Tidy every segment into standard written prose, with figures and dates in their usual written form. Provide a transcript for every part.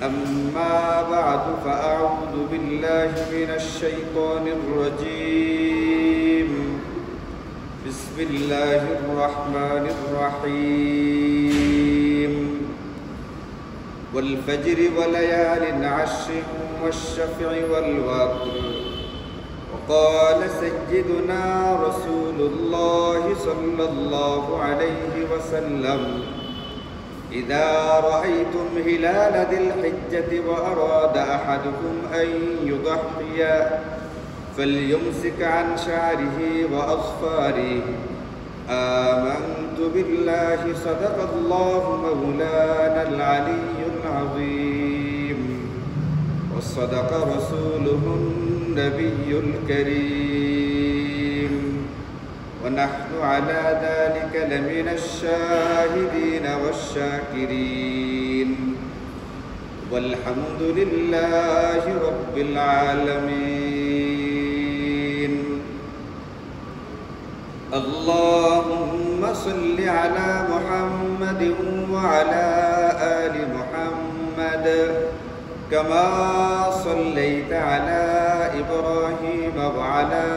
أما بعد فأعوذ بالله من الشيطان الرجيم بسم الله الرحمن الرحيم والفجر وليال عشر والشفع والوتر وقال سيدنا رسول الله صلى الله عليه وسلم إذا رأيتم هلال ذي الحجة وأراد أحدكم أن يضحي فليمسك عن شعره وأظفاره آمنت بالله صدق الله مولانا العلي العظيم وصدق رسوله النبي الكريم ونحن على ذلك لمن الشاهدين والشاكرين والحمد لله رب العالمين اللهم صل على محمد وعلى آل محمد كما صليت على إبراهيم وعلى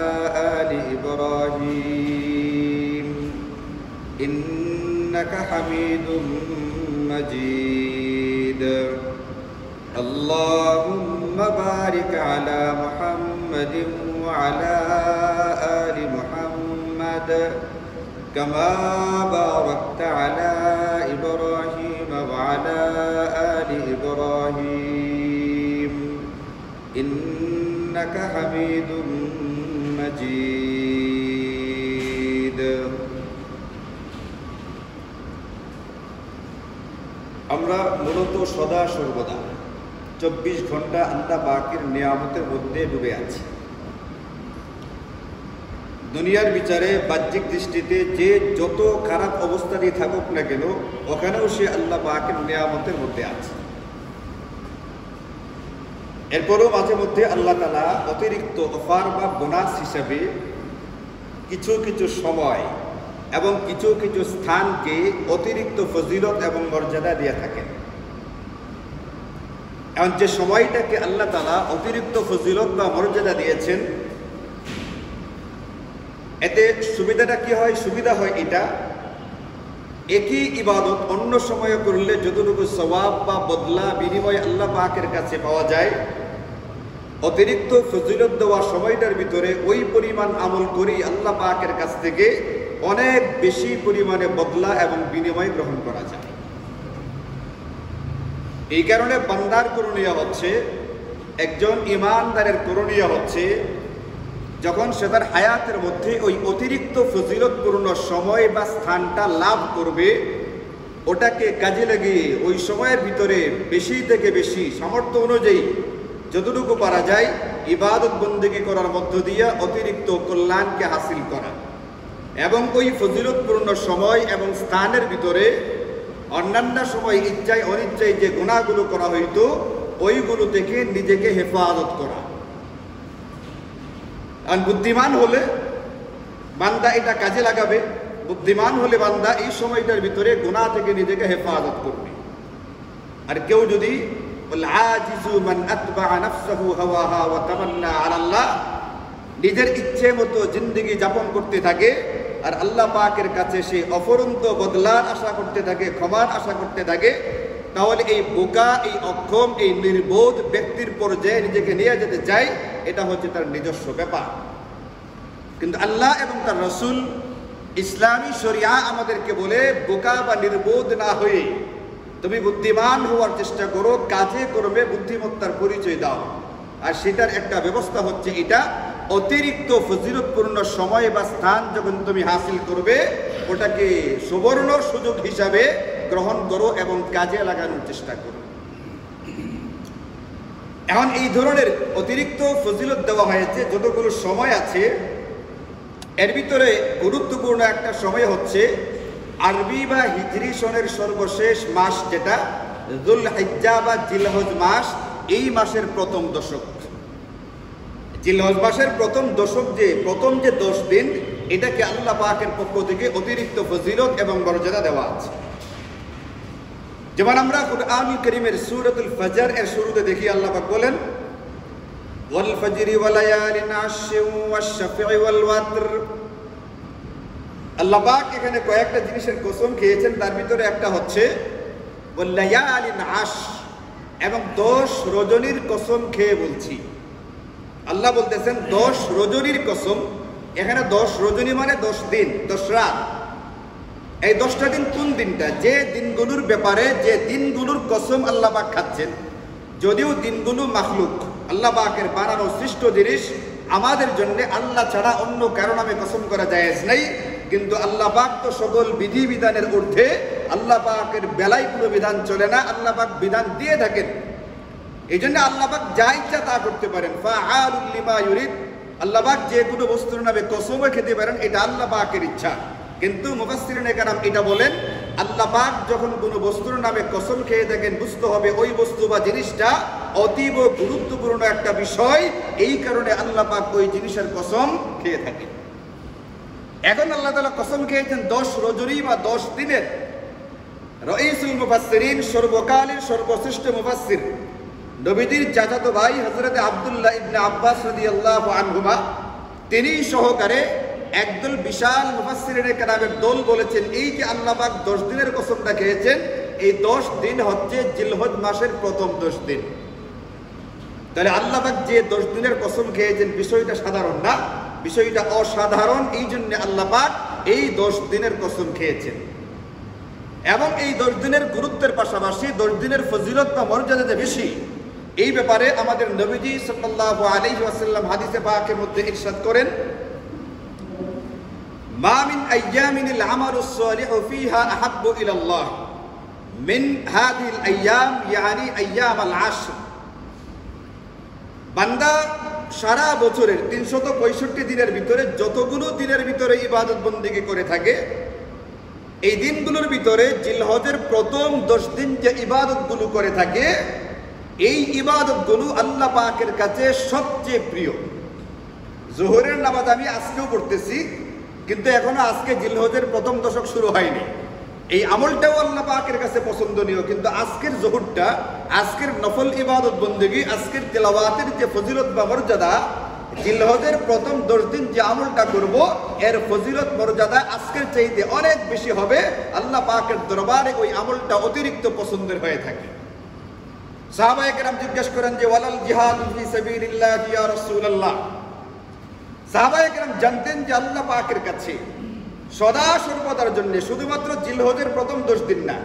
آل إبراهيم إنك حميد مجيد اللهم بارك على محمد وعلى آل محمد كما باركت على إبراهيم وعلى آل إبراهيم إنك حميد مجيد আমরা মূলত সদা সর্বদা 24 ঘন্টা আল্লাহ পাকের নিয়ামতের মধ্যে ডুবে আছি। দুনিয়ার বিচারে বাহ্যিক দৃষ্টিতে যে যত খারাপ অবস্থাতেই থাকুক না কেন ওখানেও সে আল্লাহ পাকের নিয়ামতের মধ্যে আছে। এরপরও মাঝে মধ্যে আল্লাহ তাআলা অতিরিক্ত অফার বা বোনাস হিসাবে কিছু কিছু সময় এবং কিছু কিছু স্থানকে অতিরিক্ত ফজিলত এবং মর্যাদা দিয়ে থাকেন। এবং যে সময়টাকে আল্লাহ তাআলা অতিরিক্ত ফজিলত বা মর্যাদা দিয়েছেন, এতে সুবিধাটা কি হয়? সুবিধা হয় এটা, একই ইবাদত অন্য সময়ে করলে যতটুকু সওয়াব বা বদলা বিনিময় আল্লাহ পাকের কাছে পাওয়া যায়, অতিরিক্ত ফজিলত দেওয়া সময়টার ভিতরে ওই পরিমাণ আমল করি আল্লাহ পাকের কাছ থেকে অনেক বেশি পরিমাণে বদলা এবং বিনিময় গ্রহণ করা যায়। এই কারণে বান্দার করণীয় হচ্ছে, একজন ঈমানদারের করণীয় হচ্ছে, যখন সে তার হায়াতের মধ্যে ওই অতিরিক্ত ফজিলতপূর্ণ সময় বা স্থানটা লাভ করবে, ওটাকে কাজে লাগিয়ে ওই সময়ের ভিতরে বেশি থেকে বেশি সামর্থ্য অনুযায়ী যতটুকু পারা যায় ইবাদত বন্দেগী করার মধ্য দিয়ে অতিরিক্ত কল্যাণকে হাসিল করা, এবং ওই ফজিলতপূর্ণ সময় এবং স্থানের ভিতরে অন্যান্য সময় ইচ্ছায় অনিচ্ছায় যে গুনাহগুলো করা হইতো ওইগুলো থেকে নিজেকে হেফাজত করা। আর বুদ্ধিমান হলে বান্দা এটা কাজে লাগাবে, বুদ্ধিমান হলে বান্দা এই সময়টার ভিতরে গুনাহ থেকে নিজেকে হেফাজত করবে। আর কেউ যদি নিজের ইচ্ছে মতো জিন্দেগি যাপন করতে থাকে আর আল্লাহ পাকের কাছে সে অফুরন্ত বদলার আশা করতে থাকে, ক্ষমার আশা করতে থাকে, তাহলে এই বোকা, এই অক্ষম, এই নির্বোধ ব্যক্তির পর্যায়ে নিজেকে নিয়ে যেতে চায়, এটা হচ্ছে তার নিজস্ব ব্যাপার। কিন্তু আল্লাহ এবং তার রসুল ইসলামী শরিয়া আমাদেরকে বলে বোকা বা নির্বোধ না হয়ে তুমি বুদ্ধিমান হওয়ার চেষ্টা করো, কাজে কর্মে বুদ্ধিমত্তার পরিচয় দাও। আর সেটার একটা ব্যবস্থা হচ্ছে এটা, অতিরিক্ত ফজিলতপূর্ণ সময় বা স্থান যখন তুমি হাসিল করবে ওটাকে সুবর্ণ সুযোগ হিসাবে গ্রহণ করো এবং কাজে লাগানোর চেষ্টা করো। এখন এই ধরনের অতিরিক্ত ফজিলত দেওয়া হয়েছে যতগুলো সময় আছে, এর ভিতরে গুরুত্বপূর্ণ একটা সময় হচ্ছে আরবি বা হিজরি সনের সর্বশেষ মাস, যেটা যুলহিজ্জা বা জিলহজ মাস। এই মাসের প্রথম দশক, জিলহজ মাসের প্রথম দশক, যে প্রথম যে 10 দিন, এটাকে আল্লাহ পাকের পক্ষ থেকে অতিরিক্ত ফজিলত এবং মর্যাদা দেওয়া আছে। যেমন আমরা কুরআনুল কারীমের সূরাতুল ফজর এর শুরুতে দেখি আল্লাহ পাক বলেন ওয়াল ফজরি ওয়া লায়ালিন আশরিন ওয়াশ শাফঈ ওয়াল ওয়াতর। আল্লাহ পাক এখানে কয়েকটা জিনিসের কসম খেয়েছেন, তার ভিতরে একটা হচ্ছে ওয়াল লায়ালিন আশর, এবং 10 রজনীর কসম খেয়ে বলছি। আল্লাহ বলতেছেন 10 রজনীর কসম। এখানে 10 রজনী মানে 10 দিন 10 রাত। এই 10টা দিন কোন দিনটা? যে দিনগুলোর ব্যাপারে, যে দিনগুলোর কসম আল্লাহ পাক খাচ্ছেন, যদিও দিনগুলো মাখলুক, আল্লাহ পাকের বানানো সৃষ্ট জিনিস, আমাদের জন্য আল্লাহ ছাড়া অন্য কারো নামে কসম করা জায়েজ নাই, কিন্তু আল্লাহ পাক তো সকল বিধি বিধানের ঊর্ধ্বে, আল্লাহ পাকের বেলায় কোনো বিধান চলে না, আল্লাহ পাক বিধান দিয়ে থাকেন। এই জন্য আল্লাহ পাক যা ইচ্ছা তা করতে পারেন, ফাআলুল লিমা ইউরিদ। আল্লাহ পাক যে কোনো বস্তুর নামে কসমও খেতে পারেন, এটা আল্লাহ পাকের ইচ্ছা। কিন্তু মুফাসসিরিনে কেরাম এটা বলেন, আল্লাহ পাক যখন কোনো বস্তুর নামে কসম খেয়ে থাকেন, বুঝতে হবে ওই বস্তু বা জিনিসটা অতীব গুরুত্বপূর্ণ একটা বিষয়, এই কারণে আল্লাহ পাক ওই জিনিসের কসম খেয়ে থাকেন। এখন আল্লাহ তাআলা কসম খেয়েছেন 10 রজনী বা 10 দিনের। রাইসুল মুফাসসিরিন, সর্বকালের সর্বশ্রেষ্ঠ মুফাসসির, নবীজির চাচাতো ভাই হযরত আব্দুল্লাহ ইবনে আব্বাস রাদিয়াল্লাহু আনহুমা, তিনি সহকারে একদল বিশাল মুফাসসিরিনে কেরামের দল বলেছেন, এই যে আল্লাহ পাক 10 দিনের কসমটা খেয়েছেন, এই 10 দিন হচ্ছে জিলহজ মাসের প্রথম 10 দিন। তাহলে আল্লাহ পাক যে 10 দিনের কসম খেয়েছেন, বিষয়টা সাধারণ না, বিষয়টা অসাধারণ। এই জন্য আল্লাহ পাক এই 10 দিনের কসম খেয়েছেন। এবং এই 10 দিনের গুরুত্বের পাশাপাশি 10 দিনের ফজিলত বা মর্যাদা যে বেশি, এই ব্যাপারে আমাদের নবীজি সাল্লাল্লাহু আলাইহি ওয়াসাল্লাম হাদিসে পাকের মধ্যে ইরশাদ করেন, মা মিন আইয়ামিনিল আমালুস সালিহু ফিহা আহাব্বু ইলাল্লাহ মিন হাযিহিল আইয়াম, ইয়ানি আইয়ামাল আশর। বান্দা সারা বছরের 365 দিনের ভিতরে যতগুলো দিনের ভিতরে ইবাদত বন্দেগী করে থাকে, এই দিনগুলোর ভিতরে জিলহজের প্রথম 10 দিন যে ইবাদতগুলো করে থাকে, এই ইবাদতগুলো আল্লাহ পাকের কাছে সবচেয়ে প্রিয়। জোহরের নামাজ আমি আজকেও পড়তেছি, কিন্তু এখনো আজকে জিলহজের প্রথম দশক শুরু হয়নি। এই আমলটাও আল্লাহ পাকের কাছে পছন্দনীয়, কিন্তু আজকের জোহরটা, আজকের নফল ইবাদত বন্দেগী, আজকের তেলাওয়াতের যে ফজিলত বা মর্যাদা, জিলহজের প্রথম 10 দিন যে আমলটা করব, এর ফজিলত মর্যাদা আজকের চাইতে অনেক বেশি হবে। আল্লাহ পাকের দরবারে ওই আমলটা অতিরিক্ত পছন্দের হয়ে থাকে। সাহাবায়ে কেরাম জিজ্ঞেস করেন যে ওয়ালাল জিহাদু ফি সাবিলিল্লাহ ইয়া রাসূলুল্লাহ। সাহাবায়ে কেরাম জানতেন যে আল্লাহ পাকের কাছে সদা সর্বদার জন্য, শুধুমাত্র জিলহজের প্রথম 10 দিন না,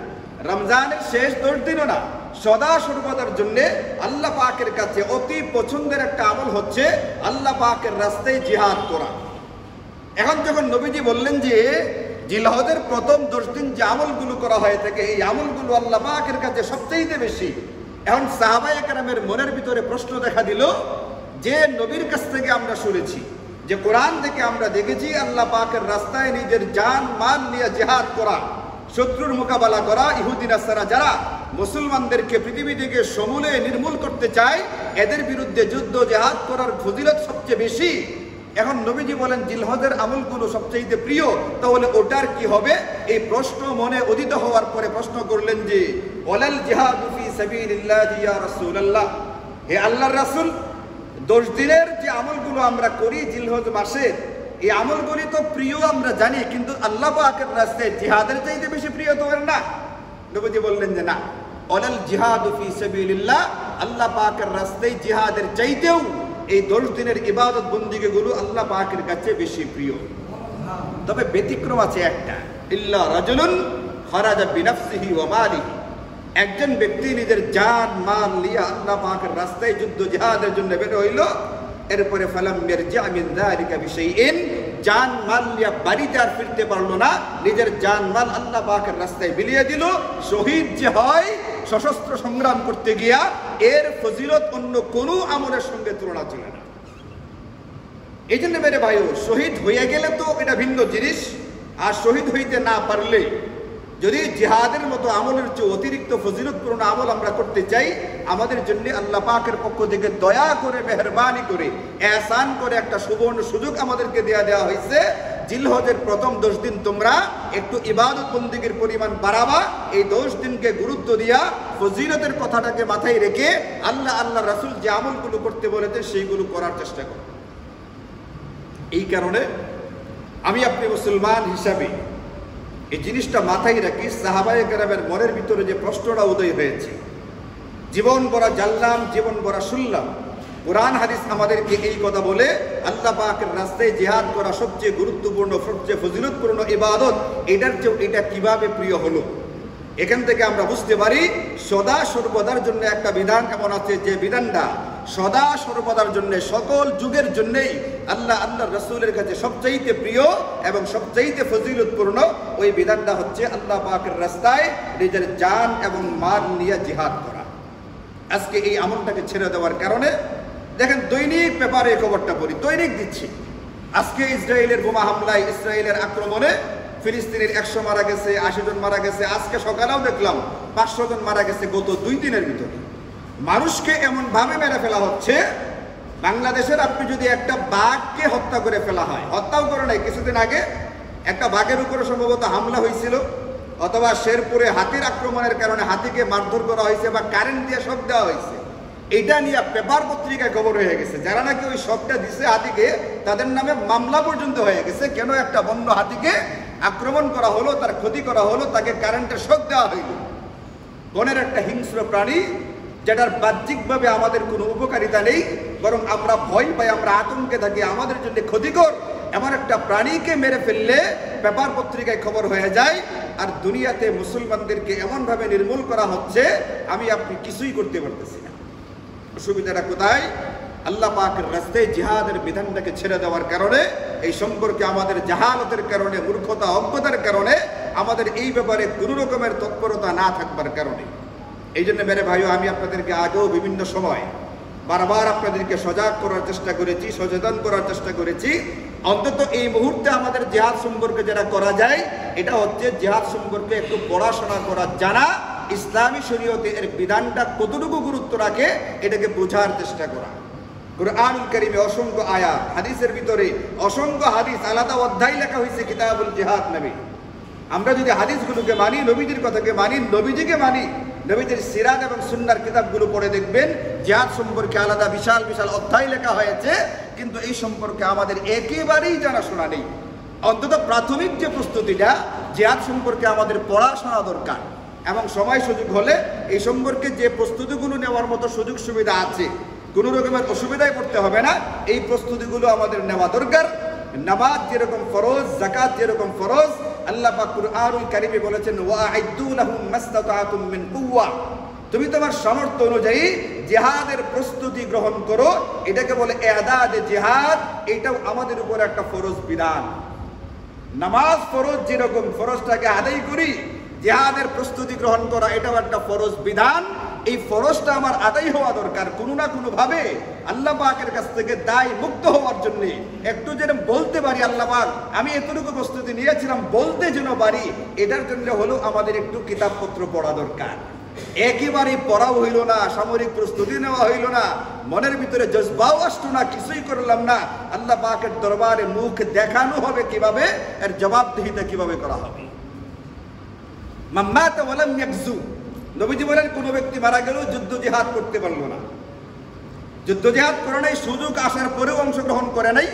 রমজানের শেষ 10 দিনও না, সদা সর্বদার জন্য আল্লাহ পাকের কাছে অতি পছন্দের একটা আমল হচ্ছে আল্লাহ পাকের রাস্তায় জিহাদ করা। এখন যখন নবীজি বললেন যে জিলহজের প্রথম 10 দিন যে আমলগুলো করা হয়ে থাকে, এই আমলগুলো আল্লাহ পাকের কাছে সবচেয়ে বেশি, এখন সাহাবায়ে কেরামের মনের ভিতরে প্রশ্ন দেখা দিল যে নবীর কাছ থেকে আমরা শুনেছি, যে কোরআন থেকে আমরা দেখেছি আল্লাহ পাকের রাস্তায় নিজের জান মাল নিয়ে জিহাদ করা, শত্রুর মোকাবেলা করা, ইহুদি নাসারা যারা মুসলমানদেরকে পৃথিবী থেকে সমূলে নির্মূল করতে চায়, এদের বিরুদ্ধে যুদ্ধ জিহাদ করার ফজিলত সবচেয়ে বেশি। এখন নবীজি বলেন জিলহজের আমলগুলো সবচেয়ে প্রিয়, তাহলে ওটার কি হবে? এই প্রশ্ন মনে উদিত হওয়ার পরে প্রশ্ন করলেন যে ওয়ালাল জিহাদু ফি সাবিলিল্লাহ ইয়া রাসূলুল্লাহ, হে আল্লাহর রাসূল, 10 দিনের যে আমলগুলো আমরা করি জিলহজ মাসে, এই আমলগুলি তো প্রিয় আমরা জানি, কিন্তু আল্লাহ পাকের রাস্তায় জিহাদের চাইতে বেশি প্রিয় তো না? নবীজি বললেন যে না, ওয়ালাল জিহাদু ফি সাবিলিল্লাহ, আল্লাহ পাকের রাস্তায় জিহাদের চাইতেও এই 10 দিনের ইবাদত বন্দেগীগুলো আল্লাহ পাকের কাছে বেশি প্রিয়। তবে ব্যতিক্রম আছে একটা, ইল্লা রাজুলুন খারাজা বিনাফসিহি ওয়া মালিহি, একজন ব্যক্তি নিজের জান মাল নিয়ে আল্লাহ পাকের রাস্তায় যুদ্ধ জিহাদের জন্য বের হইল, এরপরে ফালাম ইয়ারজি মিন যালিকা বিশাইইন, জান মাল নিয়ে বাড়িতে আর ফিরতে পারলো না, নিজের জান মাল আল্লাহ পাকের রাস্তায় বিলিয়ে দিল। শহীদ যে হয় সশস্ত্র সংগ্রাম করতে গিয়া, এর ফজিলত অন্য কোনো আমলের সঙ্গে তুলনা চলে না। এই জন্য মেরে ভাইও, শহীদ হয়ে গেলে তো এটা ভিন্ন জিনিস, আর শহীদ হইতে না পারলে যদি জিহাদের মতো আমলের চেয়ে অতিরিক্ত ফজিলতপূর্ণ আমল আমরা করতে চাই, আমাদের জন্য আল্লাহ পাকের পক্ষ থেকে দয়া করে, মেহরবানি করে, এহসান করে একটা সুবর্ণ সুযোগ আমাদেরকে দেওয়া হয়েছে জিলহজের প্রথম 10 দিন তোমরা একটু ইবাদত বন্দেগীর পরিমাণ বাড়াবা। এই 10 দিনকে গুরুত্ব দিয়া ফজিলতের কথাটাকে মাথায় রেখে আল্লাহ রাসূল যে আমলগুলো করতে বলেছেন সেইগুলো করার চেষ্টা করো। এই কারণে আমি আপনি মুসলমান হিসাবে এই জিনিসটা মাথায় রাখি। সাহাবায়ে কেরামের মনের ভিতরে যে প্রশ্নটা উদয় হয়েছে, জীবন ভরা জানলাম, জীবন ভরা শুনলাম, কোরআন হাদিস আমাদেরকে এই কথা বলে আল্লাহ পাকের রাস্তায় জিহাদ করা সবচেয়ে গুরুত্বপূর্ণ, সবচেয়ে ফজিলতপূর্ণ ইবাদত, এটার চেয়ে এটা কিভাবে প্রিয় হলো। এখান থেকে আমরা বুঝতে পারি সদা সর্বদার জন্য একটা বিধান এমন আছে যে বিধানটা সদা সর্বদার জন্য, সকল যুগের জন্যই আল্লাহ রাসূলের কাছে সবচাইতে প্রিয় এবং সবচাইতে ফজিলতপূর্ণ। ওই বিধানটা হচ্ছে আল্লাহ পাকের রাস্তায় নিজের জান এবং মাল নিয়ে জিহাদ করা। আজকে এই আমলটাকে ছেড়ে দেওয়ার কারণে দেখেন দৈনিক পেপারে খবরটা পড়ি, দৈনিক দিচ্ছি। আজকে ইসরায়েলের বোমা হামলায়, ইসরায়েলের আক্রমণে ফিলিস্তিনের 100 মারা গেছে, 80 জন মারা গেছে। আজকে সকালেও দেখলাম 500 জন মারা গেছে গত 2 দিনের ভিতরে। মানুষকে এমন ভাবে মেরে ফেলা হচ্ছে। বাংলাদেশের আপনি যদি একটা বাঘকে হত্যা করে ফেলা হয়, হত্যাও করে নাই, কিছুদিন আগে একটা বাঘের উপরে সম্ভবত হামলা হয়েছিল, অথবা শেরপুরে হাতির আক্রমণের কারণে হাতিকে মারধর করা হয়েছে বা কারেন্ট দিয়ে শক দেওয়া হয়েছে, এটা নিয়ে পেপার পত্রিকায় খবর হয়ে গেছে। যারা নাকি ওই শকটা দিছে হাতিকে, তাদের নামে মামলা পর্যন্ত হয়ে গেছে। কেন একটা বন্য হাতিকে আক্রমণ করা হলো, তার ক্ষতি করা হলো, তাকে কারেন্টের শক দেওয়া হইল। বনের একটা হিংস্র প্রাণী যেটার বাহ্যিকভাবে আমাদের কোনো উপকারিতা নেই, বরং আমরা ভয় পাই, আমরা আতঙ্কে থাকি, আমাদের জন্য ক্ষতিকর এমন একটা প্রাণীকে মেরে ফেললে পেপার পত্রিকায় খবর হয়ে যায়। আর দুনিয়াতে মুসলমানদেরকে এমনভাবে নির্মূল করা হচ্ছে, আমি আপনি কিছুই করতে পারতেছি না। অসুবিধাটা কোথায়? আল্লাহ পাকের রাস্তায় জিহাদের বিধানটাকে ছেড়ে দেওয়ার কারণে, এই সম্পর্কে আমাদের জাহালতের কারণে, মূর্খতা অজ্ঞতার কারণে, আমাদের এই ব্যাপারে কোনো রকমের তৎপরতা না থাকবার কারণে। এই জন্য মেরে ভাইও, আমি আপনাদেরকে আগেও বিভিন্ন সময় বারবার আপনাদেরকে সজাগ করার চেষ্টা করেছি, সচেতন করার চেষ্টা করেছি। অন্তত এই মুহূর্তে আমাদের জিহাদ সম্পর্কে যেটা করা যায়, এটা হচ্ছে জিহাদ সম্পর্কে একটু পড়াশোনা করা, জানা, ইসলামী শরীয়তে এর বিধানটা কতটুকু গুরুত্ব রাখে এটাকে বোঝার চেষ্টা করা। কুরআনুল কারীমে অসংখ্য আয়াত, হাদিসের ভিতরে অসংখ্য হাদিস, আলাদা অধ্যায় লেখা হয়েছে কিতাবুল জিহাদ নামে। আমরা যদি হাদিসগুলোকে মানি, নবীজির কথাকে মানি, নবীজিকে মানি, নবীজির সিরাত এবং সুন্নাহর কিতাবগুলো পড়ে দেখবেন জিহাদ সম্পর্কে আলাদা বিশাল বিশাল অধ্যায় লেখা হয়েছে। কিন্তু এই সম্পর্কে আমাদের একেবারেই জানাশোনা নেই। অন্তত প্রাথমিক যে প্রস্তুতিটা, জিহাদ সম্পর্কে আমাদের পড়াশোনা দরকার, এবং সময় সুযোগ হলে এই সম্পর্কে যে প্রস্তুতিগুলো নেওয়ার মতো সুযোগ সুবিধা আছে, কোনো রকমের অসুবিধায় পড়তে হবে না, এই প্রস্তুতিগুলো আমাদের নেওয়া দরকার। নামাজ যেরকম ফরজ, যাকাত যেরকম ফরজ, আল্লাহ পাক কুরআনুল কারীমে বলেছেন ওয়া'আইদু লাহুম মাসতাতা'তুম মিন কুওয়া, তুমি তোমার সামর্থ্য অনুযায়ী জিহাদের প্রস্তুতি গ্রহণ করো। এটাকে বলে ইআদাদে জিহাদ। এটাও আমাদের উপর একটা ফরজ বিধান। নামাজ ফরজ, যেরকম ফরজটাকে আদায় করি, জিহাদের প্রস্তুতি গ্রহণ করা এটাও একটা ফরজ বিধান। এই ফরজটা আমার আদায় হওয়া দরকার কোনো না কোনো ভাবে, আল্লাহ পাকের কাছ থেকে দায় মুক্ত হওয়ার জন্য। একটু যেন বলতে পারি আল্লাহ পাক আমি এতটুকু প্রস্তুতি নিয়েছিলাম, বলতে যেন পারি, এটার জন্য হলো আমাদের একটু কিতাবপত্র পড়া দরকার। একেবারে পড়াও হইল না, সামরিক প্রস্তুতি নেওয়া হইল না, মনের ভিতরে জজবাও আসতো না, কিছুই করলাম না, আল্লাহ পাকের দরবারে মুখ দেখানো হবে কিভাবে, এর জবাবদিহিতা কিভাবে করা হবে। মাম্মাতা ওয়ালাম ইয়াকজু, নবীজি বলেন কোন ব্যক্তি মারা গেল যুদ্ধ জিহাদ করতে পারলো না, যুদ্ধ জিহাদ করে নাই, সুযোগ আসার পরেও অংশগ্রহণ করে নাই,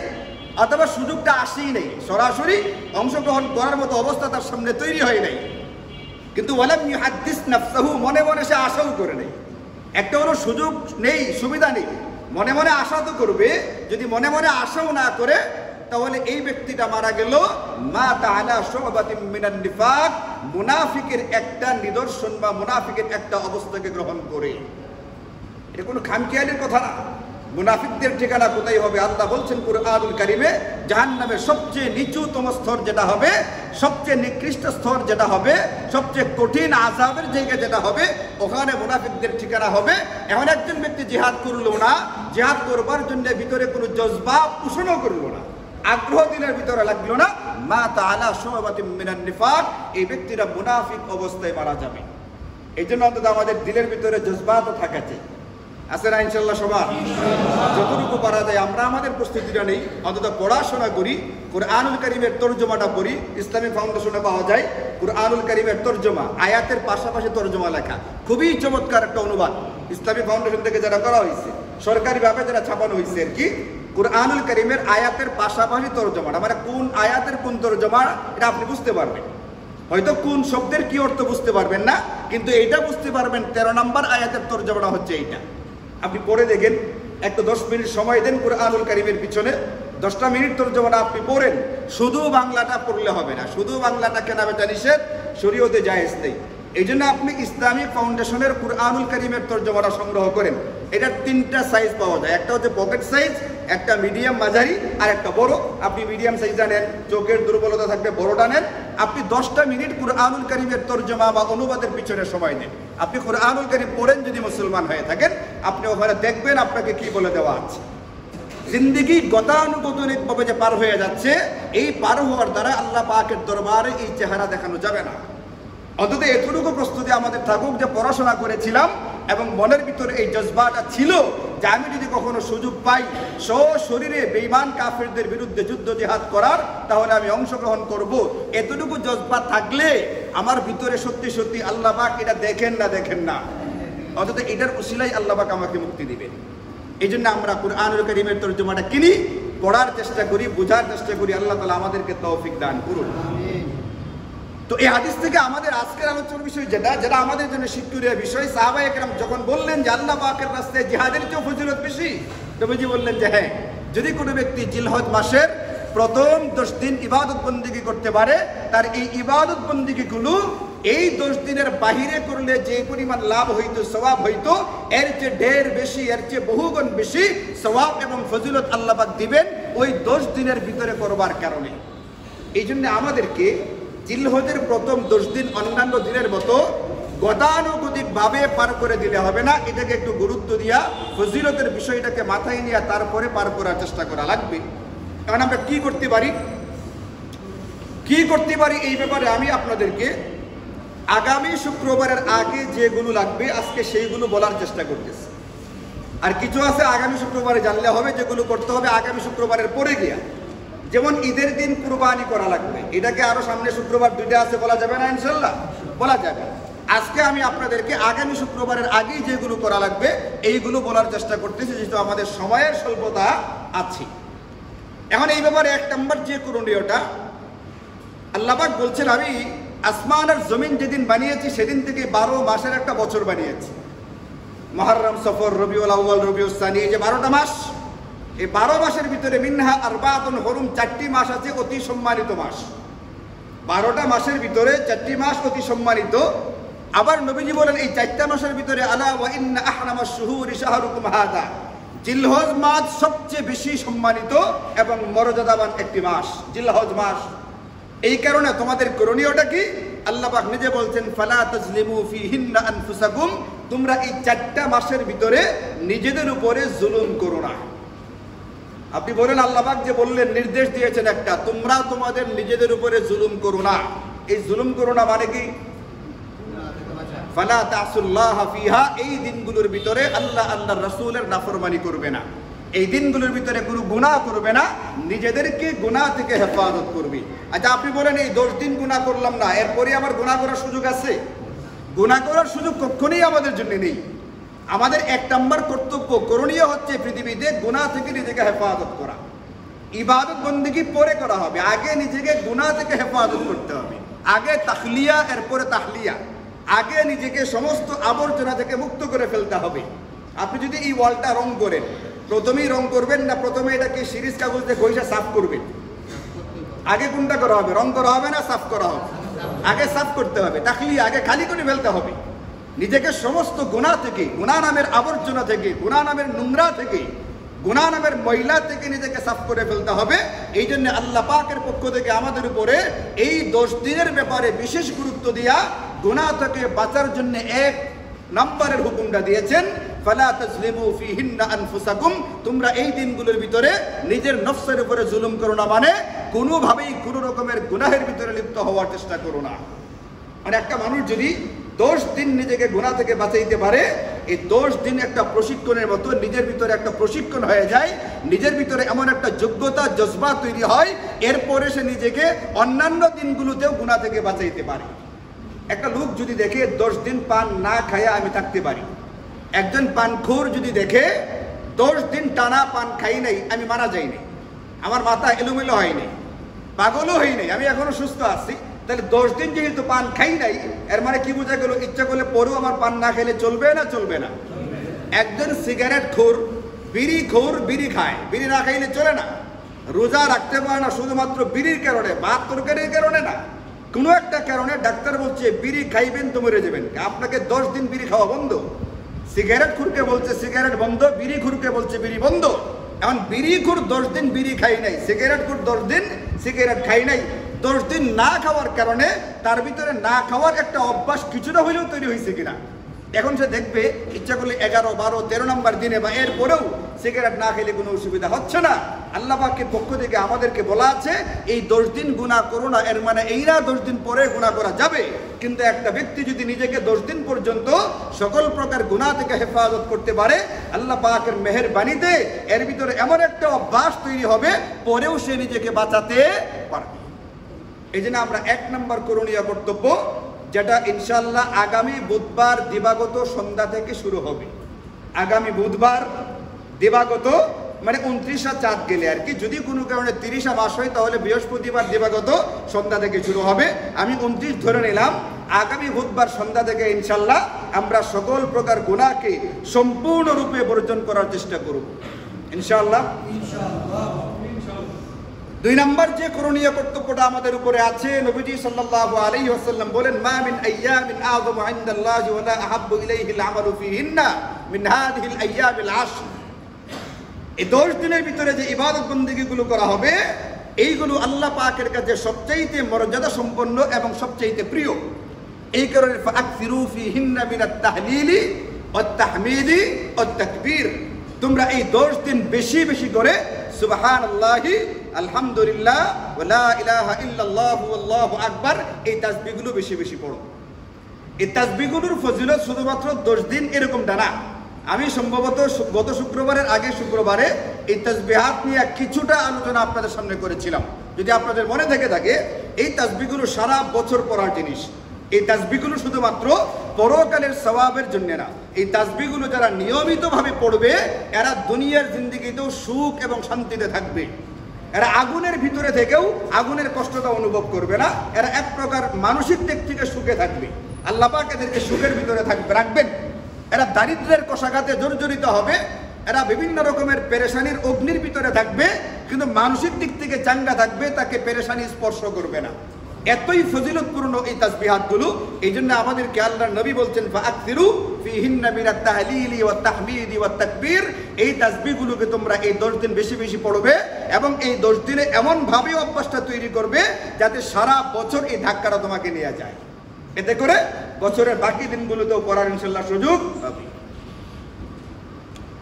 অথবা সুযোগটা আসেই নেই, সরাসরি অংশগ্রহণ করার মতো অবস্থা তার সামনে তৈরি হয় নাই, কিন্তু ওয়ালাম ইউহাদ্দিস নাফসাহু, মনে মনে সে আশাও করে নাই। একটা হলো সুযোগ নেই, সুবিধা নেই, মনে মনে আশা তো করবে। যদি মনে মনে আশাও না করে, তাহলে এই ব্যক্তিটা মারা গেল মা তাআলা শুবাতিন মিনান নিফাক, মুনাফিকের একটা নিদর্শন বা মুনাফিকের একটা অবস্থাকে গ্রহণ করে। এটা কোনো খামখেয়ালির কথা না। মুনাফিকদের ঠিকানা কোথায় হবে? আল্লাহ বলছেন কুরআনুল কারীমে, জাহান্নামের সবচেয়ে নিচুতম স্তর যেটা হবে, সবচেয়ে নিকৃষ্ট স্তর যেটা হবে, সবচেয়ে কঠিন আযাবের জায়গা যেটা হবে, ওখানে মুনাফিকদের ঠিকানা হবে। এমন একজন ব্যক্তি জিহাদ করলো না, জিহাদ করবার জন্য ভিতরে কোনো জজবা পোষণও করলো না, আগ্রহ দিনের ভিতরে লাগলো না, মা তাআলা শুবাতিন মিনান নিফাক, এই ব্যক্তিরা মুনাফিক অবস্থায় মারা যাবে। এই জন্য অন্তত আমাদের দিলের ভিতরে জজবা তো থাকা চাই। আছে না ইনশাল্লাহ সবার? যতটুকু পারা যায় আমরা আমাদের প্রস্তুতিটা নেই, অন্তত পড়াশোনা করি, কুরআনুল কারীমের তরজমাটা পড়ি। ইসলামিক ফাউন্ডেশনে পাওয়া যায় কুরআনুল কারীমের তরজমা, আয়াতের পাশাপাশি তরজমা লেখা, খুবই চমৎকার একটা অনুবাদ ইসলামিক ফাউন্ডেশন থেকে যারা করা হয়েছে, সরকারিভাবে যারা ছাপানো হয়েছে আর কি। কুরআনুল কারীমের আয়াতের পাশাপাশি তরজমাটা, মানে কোন আয়াতের কোন তরজমা এটা আপনি বুঝতে পারবেন। হয়তো কোন শব্দের কি অর্থ বুঝতে পারবেন না, কিন্তু এইটা বুঝতে পারবেন 13 নম্বর আয়াতের তরজমাটা হচ্ছে এইটা। আপনি পড়ে দেখেন, একটা 10 মিনিট সময় দেন কুরআনুল কারীমের পিছনে, 10টা মিনিট তরজমাটা আপনি পড়েন। শুধু বাংলাটা পড়লে হবে না, শুধু বাংলাটা কেনাবেচা নিষেধ, শরীয়তে জায়েজ নেই। এই জন্য আপনি ইসলামিক ফাউন্ডেশনের কুরআনুল কারীমের তরজমাটা সংগ্রহ করেন। এটার 3টা সাইজ পাওয়া যায়, একটা হচ্ছে পকেট সাইজ, একটা মিডিয়াম মাঝারি, আর একটা বড়। আপনি মিডিয়াম সাইজটা নেন, চোখের দুর্বলতা থাকবে বড়টা নেন। আপনি 10টা মিনিট কুরআনুল কারীমের তরজমা বা অনুবাদের পিছনে সময় নেন। আপনি কুরআনুল কারীম পড়েন যদি মুসলমান হয়ে থাকেন, আপনি ওখানে দেখবেন আপনাকে কি বলে দেওয়া আছে। জিন্দেগি গতানুগতিকভাবে যে পার হয়ে যাচ্ছে, এই পার হওয়ার দ্বারা আল্লাহ পাকের দরবারে এই চেহারা দেখানো যাবে না। অন্তত এতটুকু প্রস্তুতি আমাদের থাকুক যে পড়াশোনা করেছিলাম এবং মনের ভিতরে এই জজবাটা ছিল যে আমি যদি কখনো সুযোগ পাই সশরীরে বেঈমান কাফেরদের বিরুদ্ধে যুদ্ধ জিহাদ করার, তাহলে আমি অংশগ্রহণ করব। এতটুকু জজবা থাকলে আমার ভিতরে সত্যি সত্যি আল্লাহ পাক এটা দেখেন না, অন্তত এটার উসিলাই আল্লাহ পাক আমাকে মুক্তি দিবেন। এই জন্য আমরা কুরআনুল কারীমের তরজমাটা কিনি, পড়ার চেষ্টা করি, বোঝার চেষ্টা করি। আল্লাহ তাআলা আমাদেরকে তৌফিক দান করুন। তো এই হাদিস থেকে আমাদের আজকের আলোচনার বিষয় যেটা আমাদের জন্য শিক্ষণীয় বিষয়, সাহাবায়ে কেরাম যখন বললেন যে আল্লাহ পাকের রাস্তায় জিহাদের চেয়ে ফজিলত বেশি, নবীজি বললেন যে হ্যাঁ, যদি কোনো ব্যক্তি জিলহজ মাসের প্রথম 10 দিন ইবাদত বন্দেগী করতে পারে, তার এই ইবাদত বন্দেগীগুলো এই 10 দিনের বাহিরে করলে যে পরিমাণ লাভ হইতো, সওয়াব হইতো, এর চেয়ে ঢের বেশি, এর চেয়ে বহুগুণ বেশি সওয়াব এবং ফজিলত আল্লাহ পাক দিবেন ওই 10 দিনের ভিতরে করবার কারণে। এই জন্য আমাদেরকে জিলহজের প্রথম 10 দিন অন্যান্য দিনের মতো গতানুগতিকভাবে পার করে দিলে হবে না, এটাকে একটু গুরুত্ব দিয়া ফজিলতের বিষয়টাকে মাথায় নিয়ে তারপরে পার করার চেষ্টা করা লাগবে। এখন আমরা কি করতে পারি এই ব্যাপারে আমি আপনাদেরকে আগামী শুক্রবারের আগে যেগুলো লাগবে আজকে সেইগুলো বলার চেষ্টা করতেছি। আর কিছু আছে আগামী শুক্রবারে জানলে হবে, যেগুলো করতে হবে আগামী শুক্রবারের পরে গিয়া। যেমন ঈদের দিন কুরবানি করা লাগবে, এটাকে আরো সামনে শুক্রবার 2টা আছে, বলা যাবে না ইনশাল্লাহ? বলা যাবে। আজকে আমি আপনাদেরকে আগামী শুক্রবারের আগেই যেগুলো করা লাগবে এইগুলো বলার চেষ্টা করতেছি, যেহেতু আমাদের সময়ের স্বল্পতা আছে। এখন এই ব্যাপারে 1 নম্বর যে করণীয়টা, আল্লাহ পাক বলছেন আমি আসমান আর জমিন যেদিন বানিয়েছি সেদিন থেকে 12 মাসের একটা বছর বানিয়েছি। মুহররম, সফর, রবিউল আউয়াল, রবিউল সানি, এই যে 12টা মাস, এই 12 মাসের ভিতরে মিনহা আরবাতুন হুরুম, 4টি মাস আছে অতি সম্মানিত মাস। 12টা মাসের ভিতরে 4টি মাস অতি সম্মানিত। আবার নবীজি বলেন এই 4টা মাসের ভিতরে আলা ওয়া ইন্না আহরামাশ শুহুরি শাহরুকুম হাদা, জিলহজ মাস সবচেয়ে বেশি সম্মানিত এবং মর্যাদাবান একটি মাস জিলহজ মাস। এই কারণে তোমাদের করণীয়টা কি? আল্লাহ পাক নিজে বলছেন ফালা তাজলিমু ফিহিন্না আনফুসাকুম, তোমরা এই 4টা মাসের ভিতরে নিজেদের উপরে জুলুম করো না। আপনি বলেন আল্লাহ পাক যে বললেন, নির্দেশ দিয়েছেন একটা, তোমরা তোমাদের নিজেদের উপরে জুলুম করো না। এই জুলুম করো না মানে কি? ফালা তাসুল্লাহ ফিহা, এই দিনগুলোর ভিতরে আল্লাহর রাসূলের নাফরমানি করবে না, এই দিনগুলোর ভিতরে কোনো গুনাহ করবে না, নিজেদেরকে গুনাহ থেকে হেফাজত করবে। আচ্ছা আপনি বলেন এই 10 দিন গুনাহ করলাম না, এরপরে আমার গুনাহ করার সুযোগ আছে? গুনাহ করার সুযোগ কখনোই আমাদের জন্য নেই। আমাদের 1 নম্বর কর্তব্য করণীয় হচ্ছে পৃথিবীতে গুনাহ থেকে নিজেকে হেফাজত করা। ইবাদত বন্দেগী পরে করা হবে, আগে নিজেকে গুনাহ থেকে হেফাজত করতে হবে। আগে তাখলিয়া, এরপরে তাহলিয়া। আগে নিজেকে সমস্ত আবর্জনা থেকে মুক্ত করে ফেলতে হবে। আপনি যদি এই ওয়ালটা রং করেন, প্রথমেই রং করবেন না প্রথমে এটাকে সিরিজ কাগজ দিয়ে ঘষে সাফ করবেন? আগে কোনটা করা হবে? রং করা হবে না সাফ করা হবে? আগে সাফ করতে হবে, তাহলিয়া, আগে খালি করে ফেলতে হবে নিজেকে সমস্ত গুনাহ থেকে, গুনাহ নামের আবর্জনা থেকে, গুনাহ নামের নোংরা থেকে, গুনাহ নামের ময়লা থেকে নিজেকে সাফ করে ফেলতে হবে। এই জন্য আল্লাহ পাকের পক্ষ থেকে আমাদের উপরে এই 10 দিনের ব্যাপারে বিশেষ গুরুত্ব দিয়া গুনাহ থেকে বাঁচার জন্য 1 নম্বরের হুকুমটা দিয়েছেন, ফালা তাজলিমু ফিহিন্না আনফুসাকুম, তোমরা এই দিনগুলোর ভিতরে নিজের নফসের উপরে জুলুম করো না, মানে কোনোভাবেই কোনো রকমের গুনাহের ভিতরে লিপ্ত হওয়ার চেষ্টা করো না। মানে একটা মানুষ যদি 10 দিন নিজেকে গুনাহ থেকে বাঁচাইতে পারে, এই 10 দিন একটা প্রশিক্ষণের মতো নিজের ভিতরে একটা প্রশিক্ষণ হয়ে যায়, নিজের ভিতরে এমন একটা যোগ্যতা জজবা তৈরি হয়, এরপরে সে নিজেকে অন্যান্য দিনগুলোতেও গুনাহ থেকে বাঁচাইতে পারে। একটা লোক যদি দেখে 10 দিন পান না খায়া আমি থাকতে পারি, একজন পানখোর যদি দেখে 10 দিন টানা পান খাই নাই আমি মারা যাই নাই, আমার মাথা এলোমেলো হয়নি, পাগলও হই নাই, আমি এখনো সুস্থ আছি, তাহলে 10 দিন যেহেতু পান খাই নাই এর মানে কি বোঝা গেল? ইচ্ছা করলে পরেও আমার পান না খেলে চলবে না? চলবে না। একজন সিগারেট খোর, বিড়ি খোর, বিড়ি খায়, বিড়ি না খাইলে চলে না, রোজা রাখতে পারে না শুধুমাত্র বিড়ির কারণে, ভাত তরকারির কারণে না, কোনো একটা কারণে ডাক্তার বলছে বিড়ি খাইবেন তো মরে যাবেন, আপনাকে 10 দিন বিড়ি খাওয়া বন্ধ। সিগারেট খুরকে বলছে সিগারেট বন্ধ, বিড়ি খুরকে বলছে বিড়ি বন্ধ। এখন বিড়ি খুর 10 দিন বিড়ি খাই নাই, সিগারেট খুর 10 দিন সিগারেট খাই নাই, 10 দিন না খাওয়ার কারণে তার ভিতরে না খাওয়ার একটা অভ্যাস কিছুটা হইলেও তৈরি হয়েছে কিনা। এখন সে দেখবে ইচ্ছা করলে 11, 12, 13 নম্বর দিনে বা এর পরেও সিগারেট না খেলে কোনো অসুবিধা হচ্ছে না। আল্লাহ পাকের পক্ষ থেকে আমাদেরকে বলা আছে এই 10 দিন গুনাহ করো না, এর মানে এই না 10 দিন পরে গুনাহ করা যাবে। কিন্তু একটা ব্যক্তি যদি নিজেকে 10 দিন পর্যন্ত সকল প্রকার গুনাহ থেকে হেফাজত করতে পারে, আল্লাহ পাকের মেহেরবানিতে এর ভিতরে এমন একটা অভ্যাস তৈরি হবে, পরেও সে নিজেকে বাঁচাতে পারবে। এই জন্য আমরা 1 নম্বর করণীয় কর্তব্য, যেটা ইনশাআল্লাহ আগামী বুধবার দিবাগত সন্ধ্যা থেকে শুরু হবে। আগামী বুধবার দিবাগত মানে 29 চাঁদ গেলে আর কি, যদি কোনো কারণে 30 মাস হয় তাহলে বৃহস্পতিবার দিবাগত সন্ধ্যা থেকে শুরু হবে। আমি 29 ধরে নিলাম, আগামী বুধবার সন্ধ্যা থেকে ইনশাআল্লাহ আমরা সকল প্রকার গুনাহকে সম্পূর্ণরূপে বর্জন করার চেষ্টা করব ইনশাআল্লাহ। 2 নম্বর যে করণীয় কর্তব্যটা আমাদের উপরে আছে, নবীজি সাল্লাল্লাহু আলাইহি ওয়াসাল্লাম বলেন মা মিন আইয়ামিন আযমু ইনদাল্লাহি ওয়া লা আহাব্বু ইলাইহিল আমালু ফীহিন্না মিন হাযিহিল আইয়ামিল 10। এই 10 দিনের ভিতরে যে ইবাদত বন্দেগীগুলো করা হবে এইগুলো আল্লাহ পাকের কাছে সবচেয়ে মর্যাদা সম্পন্ন এবং সবচেয়ে প্রিয়। এই কারণে ফাকসিরু ফীহিন্না মিনাত তাহলিলি ওয়াত তাহমিদি ওয়াত তাকবীর, তোমরা এই 10 দিন বেশি বেশি করে সুবহানাল্লাহি আলহামদুলিল্লাহ ওয়া লা ইলাহা ইল্লাল্লাহু আল্লাহু আকবার এই তাসবিহগুলো বেশি বেশি পড়ো। এই তাসবিহগুলোর ফজিলত শুধুমাত্র 10 দিন এরকমটা না। আমি সম্ভবত গত শুক্রবারের আগে শুক্রবারে এই তাসবিহাত নিয়ে কিছুটা আলোচনা আপনাদের সামনে করেছিলাম, যদি আপনাদের মনে থেকে থাকে। এই তাসবিহগুলো সারা বছর পড়ার জিনিস। এই তাসবিহগুলো শুধুমাত্র পরকালের সওয়াবের জন্য না, এই তাসবিহগুলো যারা নিয়মিতভাবে পড়বে এরা দুনিয়ার জিন্দেগিতেও সুখ এবং শান্তিতে থাকবে। এরা আগুনের ভিতরে থেকেও আগুনের কষ্টটা অনুভব করবে না, এরা এক প্রকার মানসিক দিক থেকে সুখে থাকবে। আল্লাহ পাক এদেরকে সুখের ভিতরে রাখবেন। এরা দারিদ্র্যের কষাঘাতে জর্জরিত হবে, এরা বিভিন্ন রকমের পেরেশানির অগ্নির ভিতরে থাকবে, কিন্তু মানসিক দিক থেকে চাঙ্গা থাকবে, তাকে পেরেশানি স্পর্শ করবে না। এতই ফজিলতপূর্ণ এই তাসবিহাতগুলো। এই জন্য আমাদেরকে আল্লাহর নবী বলছেন ফাকসিরু ফীহিন্না মিনাত তাহলিলি ওয়াত তাহমিদি ওয়াত তাকবীর, এই তাসবিহগুলোকে তোমরা এই 10 দিন বেশি বেশি পড়বে এবং এই 10 দিনে এমন ভাবে অভ্যাসটা তৈরি করবে যাতে সারা বছর এই ধাক্কাটা তোমাকে নিয়ে যায়। এতে করে বছরের বাকি দিনগুলোতেও পড়ার ইনশাআল্লাহ সুযোগ হবে।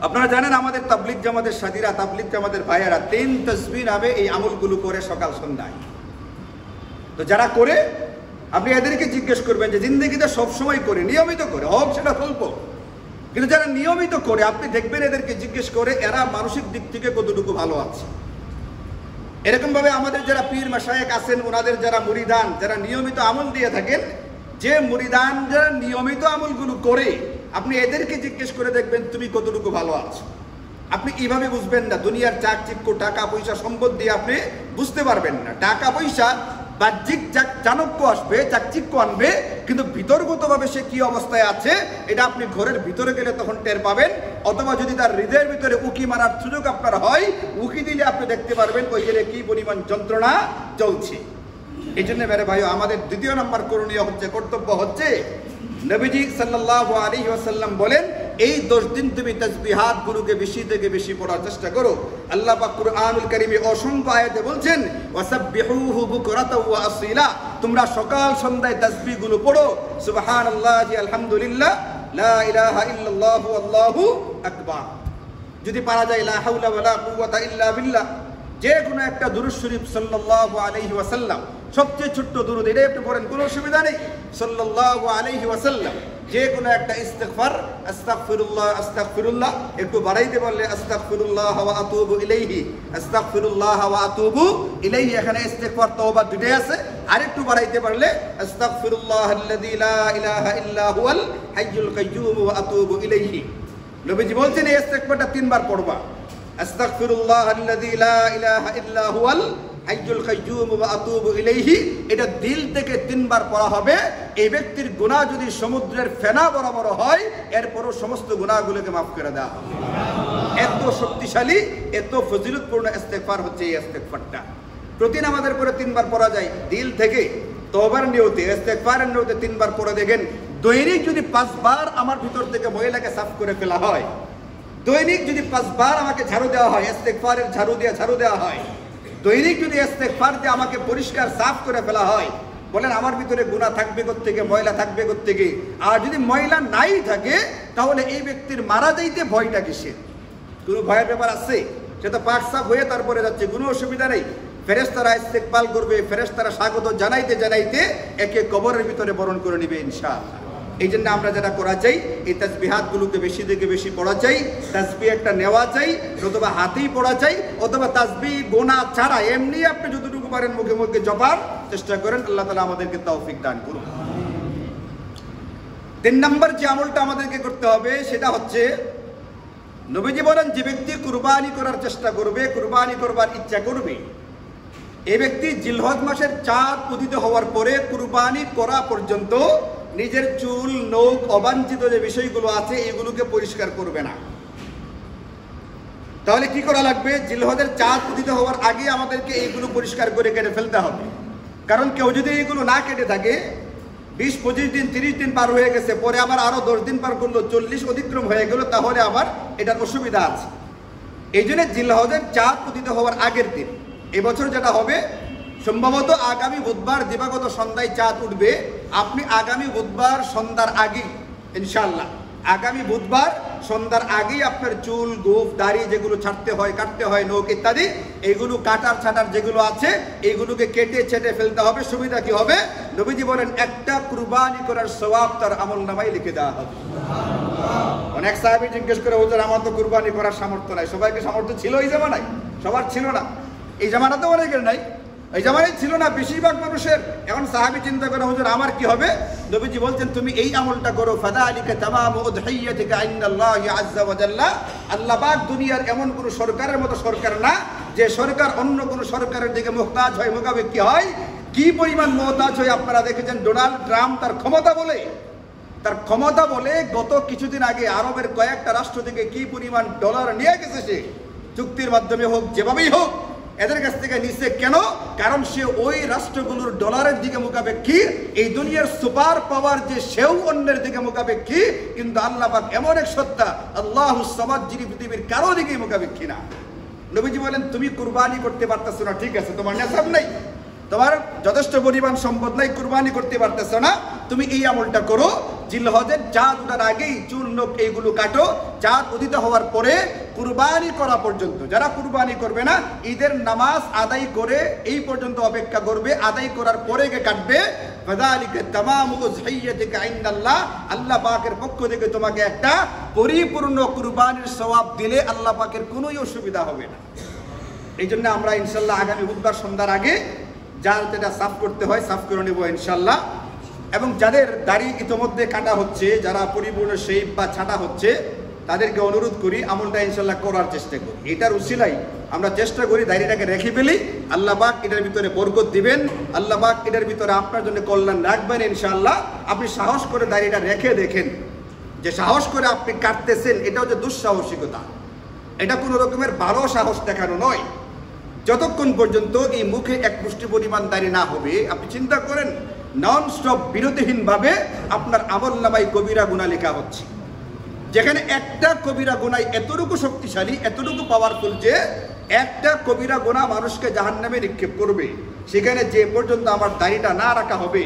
আপনারা জানেন আমাদের তাবলীগ জামাতের সাথীরা, তাবলীগ জামাতের ভাইয়েরা 3 তাসবিহ নামে এই আমলগুলো করে সকাল সন্ধ্যায়। তো যারা করে আপনি এদেরকে জিজ্ঞেস করবেন যে জিন্দগিতে সবসময় করে, নিয়মিত করে, হোক সেটা স্বল্প, কিন্তু যারা নিয়মিত করে আপনি দেখবেন এদেরকে জিজ্ঞেস করে এরা মানসিক দিক থেকে কতটুকু ভালো আছে। এরকমভাবে আমাদের যারা পীর মাশায়েখ আছেন, ওনাদের যারা মুরিদান, যারা নিয়মিত আমল দিয়ে থাকেন, যে মুরিদান যারা নিয়মিত আমলগুলো করে আপনি এদেরকে জিজ্ঞেস করে দেখবেন তুমি কতটুকু ভালো আছো। আপনি এইভাবে বুঝবেন না, দুনিয়ার চাকচিক্য টাকা পয়সা সম্পদ দিয়ে আপনি বুঝতে পারবেন না। টাকা পয়সা বাহ্যিক চাণক্য আসবে, চাকচিক্য আনবে, কিন্তু ভিতরগতভাবে সে কি অবস্থায় আছে এটা আপনি ঘরের ভিতরে গেলে তখন টের পাবেন। অথবা যদি তার হৃদয়ের ভিতরে উকি মারার সুযোগ আপনার হয়, উকি দিলে আপনি দেখতে পারবেন ওই জায়গায় কি পরিমাণ যন্ত্রণা চলছে। এই জন্য মেরে ভাই আমাদের 2 নম্বর করণীয় হচ্ছে, কর্তব্য হচ্ছে, নবীজি সাল্লাল্লাহু আলাইহি ওয়াসাল্লাম বলেন এই 10 দিন তুমি তাসবিহাত গুলোকে বেশি থেকে বেশি পড়ার চেষ্টা করো। আল্লাহ পাক কুরআনুল কারীমে অসংখ্য আয়াতে বলছেন ওয়াসাব্বিহুহু বুকরাতাও ওয়া আসীলা, তোমরা সকাল সন্ধ্যায় তাসবিহ গুলো পড়ো, সুবহানাল্লাহি আলহামদুলিল্লাহ লা ইলাহা ইল্লাল্লাহু আল্লাহু আকবার। যদি পারা যায় লা হাওলা ওয়ালা কুওয়াতা ইল্লা বিল্লাহ, যে কোনো একটা দুরূদ শরীফ সাল্লাল্লাহু আলাইহি ওয়াসাল্লাম, সবচেয়ে ছোট্ট দুরূদ এটা আপনি পড়েন, কোনো অসুবিধা নেই। সাল্লাল্লাহু আলাইহি ওয়াসাল্লাম যে কোনো একটা ইস্তেগফার, আস্তাগফিরুল্লাহ আস্তাগফিরুল্লাহ একটু বাড়াইতে পারলে আস্তাগফিরুল্লাহ ওয়া আতুবু ইলাইহি, আস্তাগফিরুল্লাহ ওয়া আতুবু ইলাইহি, এখানে ইস্তেগফার তওবা দুটোই আছে। আরেকটু বাড়াইতে পারলে আস্তাগফিরুল্লাহাল্লাযী লা ইলাহা ইল্লা হুয়াল হাইয়ুল কাইয়্যুম ওয়া আতুবু ইলাইহি। নবীজি বলছেন এই ইস্তেগফারটা 3 বার পড়বা। আস্তাগফিরুল্লাহাল্লাযী লা ইলাহা ইল্লা হুয়াল হাইয়ুল কাইয়্যুম ওয়া আতুবু ইলাইহি, এটা দিল থেকে 3 বার পড়া হবে। এই ব্যক্তির গুনাহ যদি সমুদ্রের ফেনা বরাবর হয়, এরপরও সমস্ত গুনাহগুলোকে মাফ করে দেওয়া হবে। এত শক্তিশালী, এত ফজিলতপূর্ণ ইস্তেগফার হচ্ছে এই ইস্তেগফারটা। প্রতিদিন আমাদের করে 3 বার পড়া যায় দিল থেকে, তওবার নিয়তে, ইস্তেগফারের নিয়তে 3 বার পড়ে দেখেন। দৈনিক যদি 5 বার আমার ভিতর থেকে ময়লাকে সাফ করে ফেলা হয়, দৈনিক যদি 5 বার আমাকে ঝাড়ু দেওয়া হয়, ইস্তেগফারের ঝাড়ু দেওয়া হয়, দৈনিক যদি ইস্তেগফার দিয়ে আমাকে পরিষ্কার সাফ করে ফেলা হয়, বলেন আমার ভিতরে গুনাহ থাকবে কোত্থেকে, ময়লা থাকবে কোত্থেকে? আর যদি ময়লা নাই থাকে, তাহলে এই ব্যক্তির মারা যাইতে ভয়টা কিসের? কোনো ভয়ের ব্যাপার আছে? সে তো পাক সাফ হয়ে তারপরে যাচ্ছে, কোনো অসুবিধা নেই। ফেরেশতারা ইস্তেকবাল করবে, ফেরেশতারা স্বাগত জানাইতে জানাইতে একে কবরের ভিতরে বরণ করে নিবে ইনশাআল্লাহ। এই জন্য আমরা যেটা করা চাই, এই তাসবিহাতগুলোকে বেশি থেকে বেশি পড়া চাই, তাসবিহ একটা নেওয়া চাই, অথবা হাতেই পড়া চাই, অথবা তাসবিহ গোনা ছাড়া এমনি আপনি যতটুকু পারেন মুখে মুখে জপার চেষ্টা করেন। আল্লাহ তাআলা আমাদেরকে তৌফিক দান করুন। 3 নম্বর যে আমলটা আমাদেরকে করতে হবে সেটা হচ্ছে, নবীজি বলেন যে ব্যক্তি কুরবানি করার চেষ্টা করবে, কুরবানি করবার ইচ্ছা করবে, এই ব্যক্তি জিলহজ মাসের চাঁদ উদিত হওয়ার পরে কুরবানি করা পর্যন্ত নিজের চুল, নখ, অবাঞ্ছিত যে বিষয়গুলো আছে এগুলোকে পরিষ্কার করবে না। তাহলে কি করা লাগবে? জিলহজের চাঁদ উদিত হওয়ার আগে আমাদেরকে এইগুলো পরিষ্কার করে কেটে ফেলতে হবে। কারণ কেউ যদি এইগুলো না কেটে থাকে, 20-25 দিন 30 দিন পার হয়ে গেছে, পরে আবার আরো 10 দিন পার করলো, 40 অতিক্রম হয়ে গেল, তাহলে আবার এটার অসুবিধা আছে। এই জন্য জিলহজের চাঁদ উদিত হওয়ার আগের দিন, এবছর যেটা হবে সম্ভবত আগামী বুধবার দিবাগত সন্ধ্যায় চাঁদ উঠবে। আপনি আগামী বুধবার সন্ধ্যার আগেই ইনশাআল্লাহ, আগামী বুধবার সন্ধ্যার আগেই আপনার চুল, গোঁফ, দাড়ি যেগুলো ছাড়তে হয়, কাটতে হয়, নখ ইত্যাদি, এইগুলো কাটার ছাটার যেগুলো আছে এইগুলোকে কেটে ছেটে ফেলতে হবে। সুবিধা কি হবে? নবীজি বলেন একটা কুরবানি করার সওয়াব তার আমলনামায় লিখে দেওয়া হবে। অনেক সাহাবী জিজ্ঞেস করে, হুজুর আমার তো কুরবানি করার সামর্থ্য নাই। সবাইকে সামর্থ্য ছিল এই জামানায়? সবার ছিল না। এই জামানাতে অনেকের নাই, এই জামানায় ছিল না বেশিরভাগ মানুষের। এখন সাহাবী চিন্তা করে, হুজুর আমার কি হবে? নবীজি বলছেন তুমি এই আমলটা করো, ফাযালিকা তামামু উদহিয়াতিকা ইনদাল্লাহি আযজা ওয়া জাল্লা। আল্লাহ পাক দুনিয়ার এমন কোন সরকারের মতো সরকার না যে সরকার অন্য কোন সরকারের দিকে মুহতাজ হয়, মুখাপেক্ষী হয়। কি পরিমাণ মুহতাজ হয় আপনারা দেখেছেন। ডোনাল্ড ট্রাম্প তার ক্ষমতা বলে গত কিছুদিন আগে আরবের কয়েকটা রাষ্ট্র থেকে কি পরিমাণ ডলার নিয়ে গেছে সে, চুক্তির মাধ্যমে হোক, যেভাবেই হোক এদের কাছ থেকে নিচ্ছে। কেন? কারণ সে ওই রাষ্ট্রগুলোর ডলারের দিকে মুখাপেক্ষী। এই দুনিয়ার সুপার পাওয়ার যে সেও অন্যের দিকে মুখাপেক্ষী, কিন্তু আল্লাহ পাক এমন এক সত্তা, আল্লাহুস সামাদ, যিনি পৃথিবীর কারো দিকে মুখাপেক্ষী না। নবীজি বলেন তুমি কুরবানি করতে পারতেছো না, ঠিক আছে, তোমার নেশাব নাই, তোমার যথেষ্ট পরিমাণ সম্পদ নাই, কুরবানি করতে পারতেছো না, তুমি এই আমলটা করো। জিলহজের চাঁদ ওঠার আগেই চুল, নখ এইগুলো কাটো। চাঁদ উদিত হওয়ার পরে কুরবানি করা পর্যন্ত, যারা কুরবানি করবে না, ঈদের নামাজ আদায় করে এই পর্যন্ত অপেক্ষা করবে, আদায় করার পরে কাটবে। ফাযালিকা তামামু উযহিয়াতিকা ইনদাল্লাহ। আল্লাহ পাকের পক্ষ থেকে তোমাকে একটা পরিপূর্ণ কুরবানির সওয়াব দিলে আল্লাহ পাকের কোনোই অসুবিধা হবে না। এই জন্য আমরা ইনশাআল্লাহ আগামী বুধবার সন্ধ্যার আগে যার যেটা সাফ করতে হয় সাফ করে নেব ইনশাআল্লাহ। এবং যাদের দাড়ি ইতোমধ্যে কাটা হচ্ছে, যারা পরিপূর্ণ শেভ বা ছাটা হচ্ছে, তাদেরকে অনুরোধ করি আমলটা ইনশাআল্লাহ করার চেষ্টা করি। এটার উসিলাই আমরা চেষ্টা করি দাড়িটাকে রেখে ফেলি। আল্লাহ পাক এটার ভিতরে বরকত দিবেন, আল্লাহ পাক এটার ভিতরে আপনার জন্য কল্যাণ রাখবেন ইনশাআল্লাহ। আপনি সাহস করে দাড়িটা রেখে দেখেন, যে সাহস করে আপনি কাটতেছেন, এটা হচ্ছে দুঃসাহসিকতা, এটা কোনো রকমের ভালো সাহস দেখানো নয়। যতক্ষণ পর্যন্ত এই মুখে এক মুষ্টি পরিমাণ দাড়ি না হবে, আপনি চিন্তা করেন নন স্টপ বিরতিহীনভাবে আপনার আমলনামায় কবিরা গুনাহ লেখা হচ্ছে। যেখানে একটা কবিরা গুনাহ এতটুকু শক্তিশালী, এতটুকু পাওয়ারফুল যে একটা কবিরা গুনাহ মানুষকে জাহান্নামে নিক্ষেপ করবে, সেখানে যে পর্যন্ত আমার দাড়িটা না রাখা হবে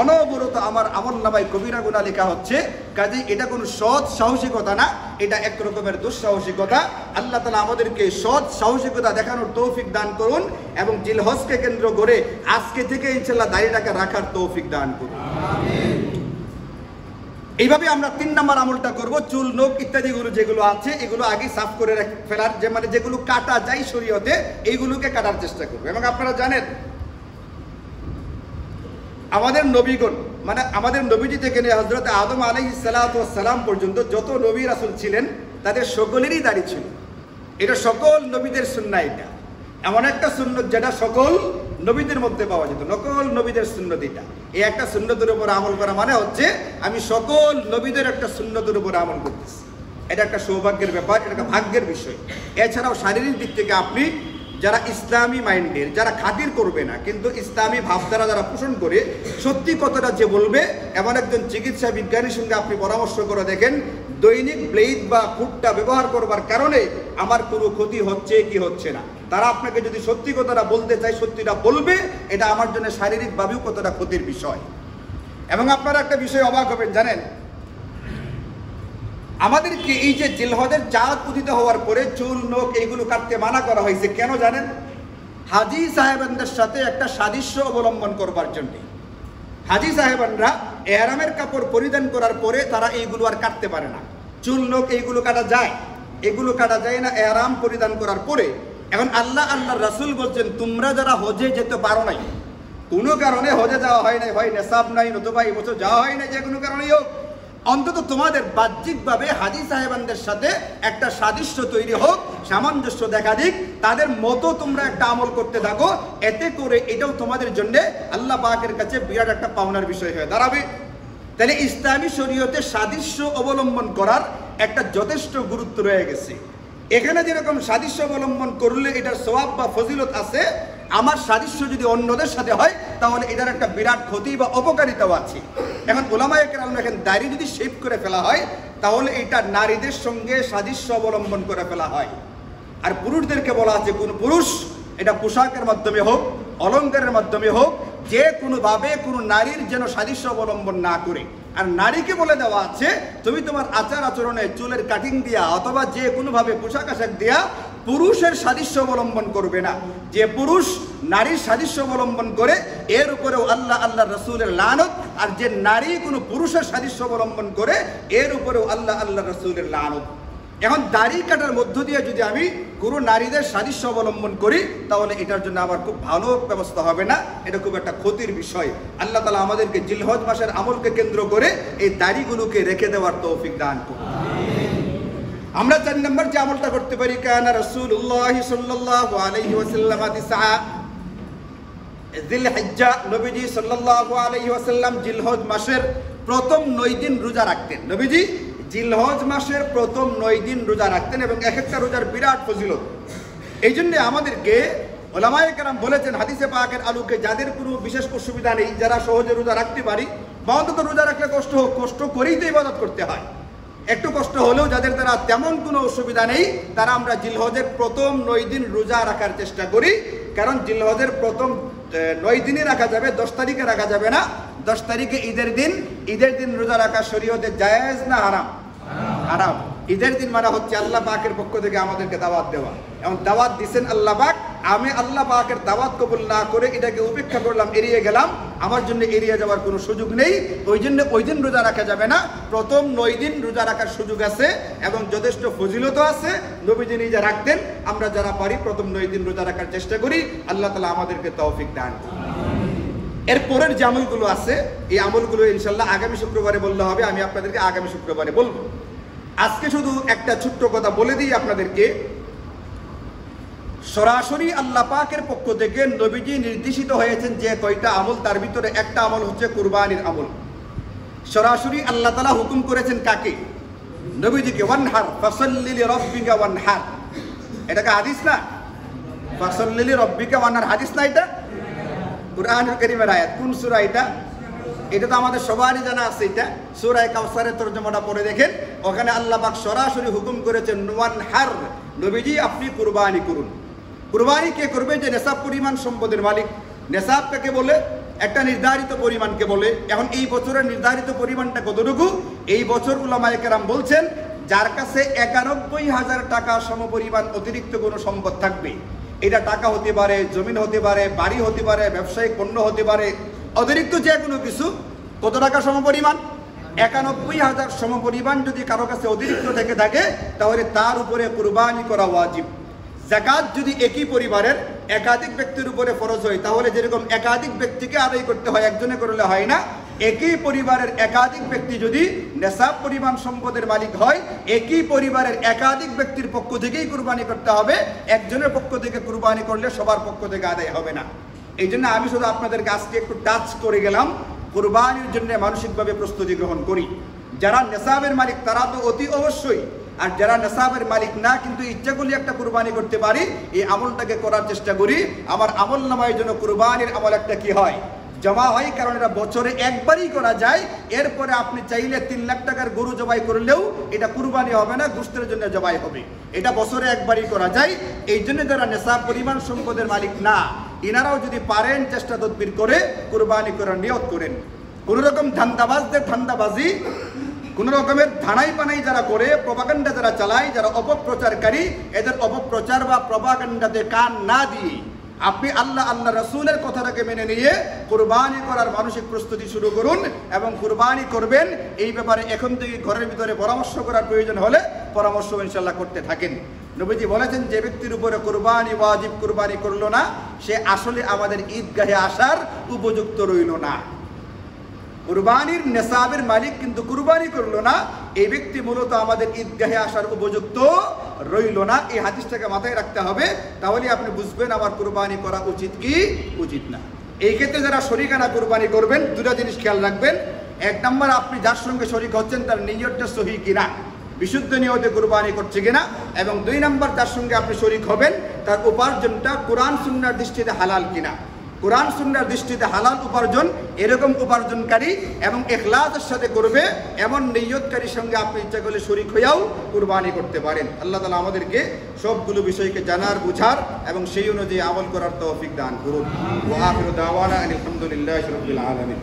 অনবরত আমার আমলনামায় কবিরা গুনাহ লেখা হচ্ছে। কাজেই এটা কোনো সৎ সাহসিকতা না, এটা এক রকমের দুঃসাহসিকতা। আল্লাহ তাআলা আমাদেরকে সৎ সাহসিকতা দেখানোর তৌফিক দান করুন এবং জিলহজকে কেন্দ্র করে আজকে থেকে ইনশাআল্লাহ দাড়িটাকে রাখার তৌফিক দান করুন। আমিন। এইভাবে আমরা 3 নম্বর আমলটা করব, চুল নখ ইত্যাদিগুলো যেগুলো আছে এগুলো আগে সাফ করে ফেলার, যে মানে যেগুলো কাটা যায় শরীয়তে এইগুলোকে কাটার চেষ্টা করবো। এবং আপনারা জানেন আমাদের নবীগণ, মানে আমাদের নবীজি থেকে নিয়ে হযরত আদম আলাইহিস সালাতু ওয়াস সালাম পর্যন্ত যত নবী রাসূল ছিলেন তাদের সকলেরই দাড়ি ছিল। এটা সকল নবীদের সুন্নাহ। এটা এমন একটা সুন্নত যেটা সকল নবীদের মধ্যে পাওয়া যেত, নকল নবীদের সুন্নত। এটা এই একটা সুন্নতের উপর আমল করা মানে হচ্ছে আমি সকল নবীদের একটা সুন্নতের উপর আমল করতেছি। এটা একটা সৌভাগ্যের ব্যাপার, এটা একটা ভাগ্যের বিষয়। এছাড়াও শারীরিক দিক থেকে আপনি যারা ইসলামী মাইন্ডের, যারা খাতির করবে না কিন্তু ইসলামী ভাবধারা যারা পোষণ করে সত্যি কথাটা যে বলবে, এমন একজন চিকিৎসা বিজ্ঞানীর সঙ্গে আপনি পরামর্শ করে দেখেন দৈনিক ব্লেড বা ফুটটা ব্যবহার করবার কারণে আমার কোনো ক্ষতি হচ্ছে কি হচ্ছে না। তারা আপনাকে যদি সত্যি কথাটা বলতে চায় সত্যিটা বলবে, এটা আমার জন্য শারীরিকভাবেও কতটা ক্ষতির বিষয়। এবং আপনারা একটা বিষয় অবাক হবেন, জানেন আমাদেরকে এই যে জিলহজের চাঁদ উদিত হওয়ার পরে চুল নখ এইগুলো কাটতে মানা করা হয়েছে কেন জানেন? হাজী সাহেবানদের সাথে একটা সাদৃশ্য অবলম্বন করবার জন্য। হাজী সাহেবানরা এহরামের কাপড় পরিধান করার পরে তারা এইগুলো আর কাটতে পারে না। চুল নখ এইগুলো কাটা যায়, এগুলো কাটা যায় না এহরাম পরিধান করার পরে। এখন আল্লাহর রাসূল বলছেন তোমরা যারা হজে যেতে পারো নাই, কোনো কারণে হজে যাওয়া হয় নাই, হয় নেশাব নাই, নতুবা এই বছর যাওয়া হয় নাই, যে কোনো কারণেই হোক, অন্তত তোমাদের বাহ্যিকভাবে হাজী সাহেবানদের সাথে একটা সাদৃশ্য তৈরি হোক, সামঞ্জস্য দেখা দিক, তাদের মতো তোমরা একটা আমল করতে থাকো। এতে করে এটাও তোমাদের জন্য আল্লাহ পাকের কাছে বিরাট একটা পাওনার বিষয় হয়ে দাঁড়াবে। তাহলে ইসলামী শরীয়তে সাদৃশ্য অবলম্বন করার একটা যথেষ্ট গুরুত্ব রয়ে গেছে। এখানে যেরকম সাদৃশ্য অবলম্বন করলে এটার সওয়াব বা ফজিলত আছে, আমার সাদৃশ্য যদি অন্যদের সাথে হয় তাহলে এটার একটা বিরাট ক্ষতি বা অপকারিতাও আছে। এখন উলামায়ে কেরাম দেখেন দাড়ি যদি শেভ করে ফেলা হয় তাহলে এটা নারীদের সঙ্গে সাদৃশ্য অবলম্বন করে ফেলা হয়। আর পুরুষদেরকে বলা আছে কোন পুরুষ এটা পোশাকের মাধ্যমে হোক, অলঙ্কারের মাধ্যমে হোক, যে কোনোভাবে কোনো নারীর যেন সাদৃশ্য অবলম্বন না করে। আর নারীকে বলে দেওয়া আছে তুমি তোমার আচার আচরণে চুলের কাটিং দিয়া অথবা যে কোনোভাবে পোশাক আশাক দিয়া পুরুষের সাদৃশ্য অবলম্বন করবে না। যে পুরুষ নারীর সাদৃশ্য অবলম্বন করে এর উপরেও আল্লাহ রাসূলের লানত, আর যে নারী কোনো পুরুষের সাদৃশ্য অবলম্বন করে এর উপরেও আল্লাহ রাসূলের লানত। এখন দাড়ি কাটার মধ্য দিয়ে যদি আমি কোনো নারীদের সাদৃশ্য অবলম্বন করি তাহলে এটার জন্য আমার খুব ভালো ব্যবস্থা হবে না, এটা খুব একটা ক্ষতির বিষয়। আল্লাহ তাআলা আমাদেরকে জিলহজ মাসের আমলকে কেন্দ্র করে এই দাড়িগুলোকে রেখে দেওয়ার তৌফিক দান করুন। আমরা 4 নম্বর যে আমলটা করতে পারি, কানা রাসূলুল্লাহ সাল্লাল্লাহু আলাইহি ওয়াসাল্লাম জিলহিজ্জা, নবীজি সাল্লাল্লাহু আলাইহি ওয়াসাল্লাম জিলহজ মাসের প্রথম 9 দিন রোজা রাখতেন। নবীজি জিলহজ মাসের প্রথম 9 দিন রোজা রাখতেন এবং এক একটা রোজার বিরাট ফজিলত। এই জন্য আমাদেরকে উলামায়ে কেরাম বলেছেন হাদিসে পাকের আলোকে যাদের কোনো বিশেষ অসুবিধা নেই, যারা সহজে রোজা রাখতে পারি বা অন্তত রোজা রাখলে কষ্ট করেই তো ইবাদত করতে হয়, একটু কষ্ট হলেও যাদের দ্বারা তেমন কোনো অসুবিধা নেই তারা আমরা জিলহজের প্রথম 9 দিন রোজা রাখার চেষ্টা করি। কারণ জিলহজের প্রথম 9 দিনই রাখা যাবে, 10 তারিখে রাখা যাবে না। 10 তারিখে ঈদের দিন রোজা রাখা শরীয়তে জায়েজ না হারাম? হারাম। ঈদের দিন মানে হচ্ছে আল্লাহ পাকের পক্ষ থেকে আমাদেরকে দাওয়াত দেওয়া, এবং দাওয়াত দিচ্ছেন আল্লাহ পাক। আমি আল্লাহ পাকের দাওয়াত কবুল না করে এটাকে উপেক্ষা করলাম, এড়িয়ে গেলাম, আমার জন্য এড়িয়ে যাওয়ার কোনো সুযোগ নেই। ওই জন্য ওই দিন রোজা রাখা যাবে না, প্রথম 9 দিন রোজা রাখার সুযোগ আছে এবং যথেষ্ট ফজিলত আছে। নবীজি নিজে রাখতেন, আমরা যারা পারি প্রথম 9 দিন রোজা রাখার চেষ্টা করি। আল্লাহ তাআলা আমাদেরকে তৌফিক দান করুন। এরপরের যে আমলগুলো আছে এই আমলগুলো ইনশাআল্লাহ আগামী শুক্রবারে বললে হবে, আমি আপনাদেরকে আগামী শুক্রবারে বলবো। আজকে শুধু একটা ছোট্ট কথা বলে দিই আপনাদেরকে, সরাসরি আল্লাহ পাকের পক্ষ থেকে নবীজি নির্দেশিত হয়েছেন যে কয়টা আমল, তার ভিতরে একটা আমল হচ্ছে কুরবানির আমল। সরাসরি আল্লাহ তাআলা হুকুম করেছেন কাকে? নবীজিকে। ওয়ানহার ফাসাল্লি লিরাব্বিকা ওয়ানহার, এটাকে হাদিস না? ফাসাল্লি লিরাব্বিকা ওয়ানহার হাদিস না? এটা কুরআনুল কারীমের আয়াত। কোন সূরা এটা? এটা তো আমাদের সবারই জানা আছে, এটা সূরা কাউসারের তরজমাটা পড়ে দেখেন, ওখানে আল্লাহ পাক সরাসরি হুকুম করেছেন ওয়ানহার, নবীজি আপনি কুরবানি করুন। কুরবানি কে করবে? যে নেশাব পরিমাণ সম্পদের মালিক। নেশাব কাকে বলে? একটা নির্ধারিত পরিমাণকে বলে। এখন এই বছরের নির্ধারিত পরিমাণটা কতটুকু? এই বছর উলামায়ে কেরাম বলছেন যার কাছে 91,000 টাকা সমপরিমাণ অতিরিক্ত কোনো সম্পদ থাকবে, এটা টাকা হতে পারে, জমিন হতে পারে, বাড়ি হতে পারে, ব্যবসায়িক পণ্য হতে পারে, অতিরিক্ত যে কোনো কিছু, কত টাকা সমপরিমাণ? ৯১,০০০ সমপরিমাণ যদি কারো কাছে অতিরিক্ত থেকে থাকে তাহলে তার উপরে কুরবানি করা ওয়াজিব। যাকাত যদি একই পরিবারের একাধিক ব্যক্তির উপরে ফরজ হয় তাহলে যেরকম একাধিক ব্যক্তিকে আদায় করতে হয়, একজনে করলে হয় না, একই পরিবারের একাধিক ব্যক্তি যদি নেশাব পরিমাণ সম্পদের মালিক হয়, একই পরিবারের একাধিক ব্যক্তির পক্ষ থেকেই কুরবানি করতে হবে। একজনের পক্ষ থেকে কুরবানি করলে সবার পক্ষ থেকে আদায় হবে না। এই জন্য আমি শুধু আপনাদেরকে আজকে একটু টাচ করে গেলাম, কুরবানির জন্য মানসিকভাবে প্রস্তুতি গ্রহণ করি। যারা নেশাবের মালিক তারা তো অতি অবশ্যই, আর যারা নেশাবের মালিক না কিন্তু ইচ্ছা করলে একটা কুরবানি করতে পারি, এই আমলটাকে করার চেষ্টা করি। আমার আমল নামায় জন্য কুরবানির আমল একটা কি হয়, জমা হয়, কারণ এটা বছরে একবারই করা যায়। এরপরে আপনি চাইলে ৩ লাখ টাকার গরু জবাই করলেও এটা কুরবানি হবে না, গোশতের জন্য জবাই হবে। এটা বছরে একবারই করা যায়। এই জন্য যারা নেশাব পরিমাণ সম্পদের মালিক না, ইনারাও যদি পারেন চেষ্টা তদবির করে কুরবানি করার নিয়ত করেন। কোনো রকম ধান্দাবাজদের ধান্দাবাজি, কোনো রকমের ধানাই পানাই যারা করে, প্রপাগান্ডা যারা চালায়, যারা অপপ্রচারকারী, এদের অপপ্রচার বা প্রপাগান্ডাতে কান না দিয়ে আপনি আল্লাহ রসুলের কথাটাকে মেনে নিয়ে কুরবানি করার মানসিক প্রস্তুতি শুরু করুন এবং কুরবানি করবেন। এই ব্যাপারে এখন থেকে ঘরের ভিতরে পরামর্শ করার প্রয়োজন হলে পরামর্শ ইনশাল্লাহ করতে থাকেন। নবীজি বলেছেন, যে ব্যক্তির উপরে কুরবানি ওয়াজিব কুরবানি করলো না, সে আসলে আমাদের ঈদগাহে আসার উপযুক্ত রইল না। কুরবানির নেশাবের মালিক কিন্তু কুরবানি করলো না, এই ব্যক্তি মূলত আমাদের ঈদগাহে আসার উপযুক্ত রইল না। এই হাদিসটাকে মাথায় রাখতে হবে, তাহলে আপনি বুঝবেন আমার কুরবানি করা উচিত কি উচিত না। এই ক্ষেত্রে যারা শরীকানা কুরবানি করবেন, দুটা জিনিস খেয়াল রাখবেন। ১ নম্বর, আপনি যার সঙ্গে শরীক হচ্ছেন তার নিয়তটা সহি কিনা, বিশুদ্ধ নিয়তে কুরবানি করছে কিনা, এবং ২ নম্বর, যার সঙ্গে আপনি শরীক হবেন তার উপার্জনটা কোরআন সুন্নাহর দৃষ্টিতে হালাল কিনা। কোরআন সুন্নাহর দৃষ্টিতে হালাল উপার্জন, এরকম উপার্জনকারী এবং ইখলাসের সাথে করবে এমন নিয়তকারীর সঙ্গে আপনি ইচ্ছা করলে শরীক হয়েও কুরবানি করতে পারেন। আল্লাহ তাআলা আমাদেরকে সবগুলো বিষয়কে জানার, বুঝার এবং সেই অনুযায়ী আমল করার তৌফিক দান করুন। ওয়া আখিরু দাওয়ানা আলহামদুলিল্লাহি রাব্বিল আলামিন।